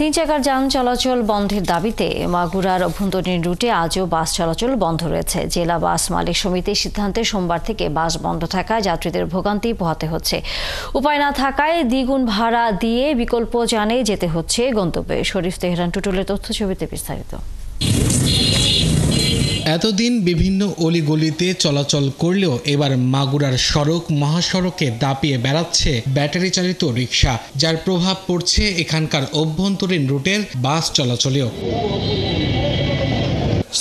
তিন চাকার যান চলাচল বন্ধের দাবিতে মাগুরার অভ্যন্তরীণ রুটে আজও বাস চলাচল বন্ধ রয়েছে। জেলা বাস মালিক সমিতির সিদ্ধান্তে সোমবার থেকে বাস বন্ধ থাকায় যাত্রীদের ভোগান্তি পোহাতে হচ্ছে। উপায় না থাকায় দ্বিগুণ ভাড়া দিয়ে বিকল্প যানে যেতে হচ্ছে গন্তব্যে। শরীফ তেহরান টুটুলের তথ্য ছবিতে বিস্তারিত। এতদিন বিভিন্ন অলিগলিতে চলাচল করলেও এবার মাগুরার সড়ক মহাসড়কে দাপিয়ে বেড়াচ্ছে ব্যাটারি চালিত রিকশা, যার প্রভাব পড়ছে এখানকার অভ্যন্তরীণ রুটের বাস চলাচলেও।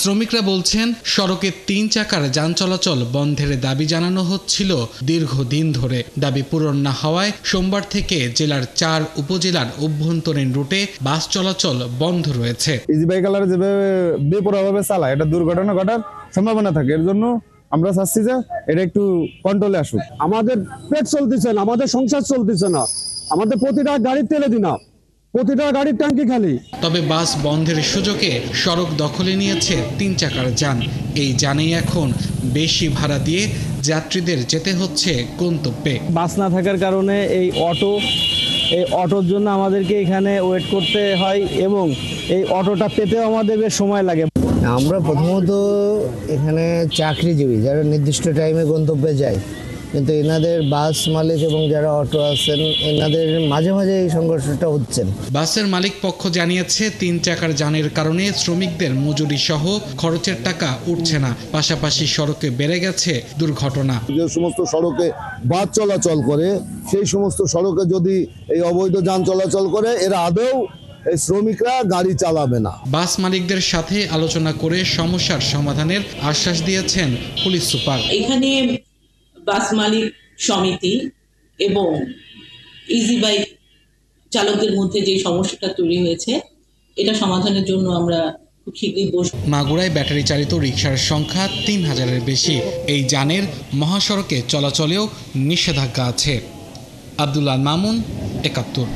শ্রমিকরা বলছেন, সড়কে তিন চাকার যান চলাচল বন্ধের দাবি জানানো হচ্ছিল দীর্ঘদিন ধরে। দাবি পূরণ না হওয়ায় সোমবার থেকে জেলার 4 উপজেলার অভ্যন্তরীণ রুটে বাস চলাচল বন্ধ রয়েছে। ইজিবাইকালার যেভাবে বেপরোয়াভাবে চালায়, এটা দুর্ঘটনা ঘটার সম্ভাবনা থাকে। এর জন্য আমরা চাচ্ছি যে এটা একটু কন্ট্রোলে আসুক। আমাদের পেট চলতেছে না, আমাদের সংসার চলতেছে না, আমাদের প্রতিটা গাড়ির তেলে দিনা, প্রতিটা গাড়ির ট্যাঙ্কি খালি। তবে বাস বন্ধের সুযোগে সড়ক দখলে নিয়েছে তিন চাকার যান। এই যানেই এখন বেশি ভাড়া দিয়ে যাত্রীদের যেতে হচ্ছে গন্তব্যে। বাস না থাকার কারণে এই অটোর জন্য আমাদেরকে এখানে ওয়েট করতে হয় এবং এই অটোটা পেতেও আমাদের বেশ সময় লাগে। আমরা প্রথমত এখানে চাকরিজীবী যারা নির্দিষ্ট টাইমে গন্তব্যে যায়, কিন্তু এনাদের বাস মালিক এবং যারা অটো আছেন এনাদের মাঝে মাঝে এই সংঘর্ষটা হচ্ছে। বাসের মালিক পক্ষ জানিয়েছে, তিন চাকার যানের কারণে শ্রমিকদের মজুরি সহ খরচের টাকা উঠছে না, পাশাপাশি সড়কে বেড়ে গেছে দুর্ঘটনা। যে সমস্ত সড়কে বাস চলাচল করে সেই সমস্ত সড়কে যদি এই অবৈধ যান চলাচল করে, এরা আদৌ এই শ্রমিকরা গাড়ি চালাবে না। বাস মালিকদের সাথে আলোচনা করে সমস্যার সমাধানের আশ্বাস দিয়েছেন পুলিশ সুপার। এখানে বাস মালিক সমিতি এবং ইজি বাইক চালকদের মধ্যে যে সমস্যাটা তৈরি হয়েছে, এটা সমাধানের জন্য আমরা খুব শীঘ্রই বসব। মাগুরায় ব্যাটারি চালিত রিকশার সংখ্যা 3000-এর বেশি। এই যানের মহাসড়কে চলাচলেও নিষেধাজ্ঞা আছে। আব্দুল্লাহ মামুন, ৭১।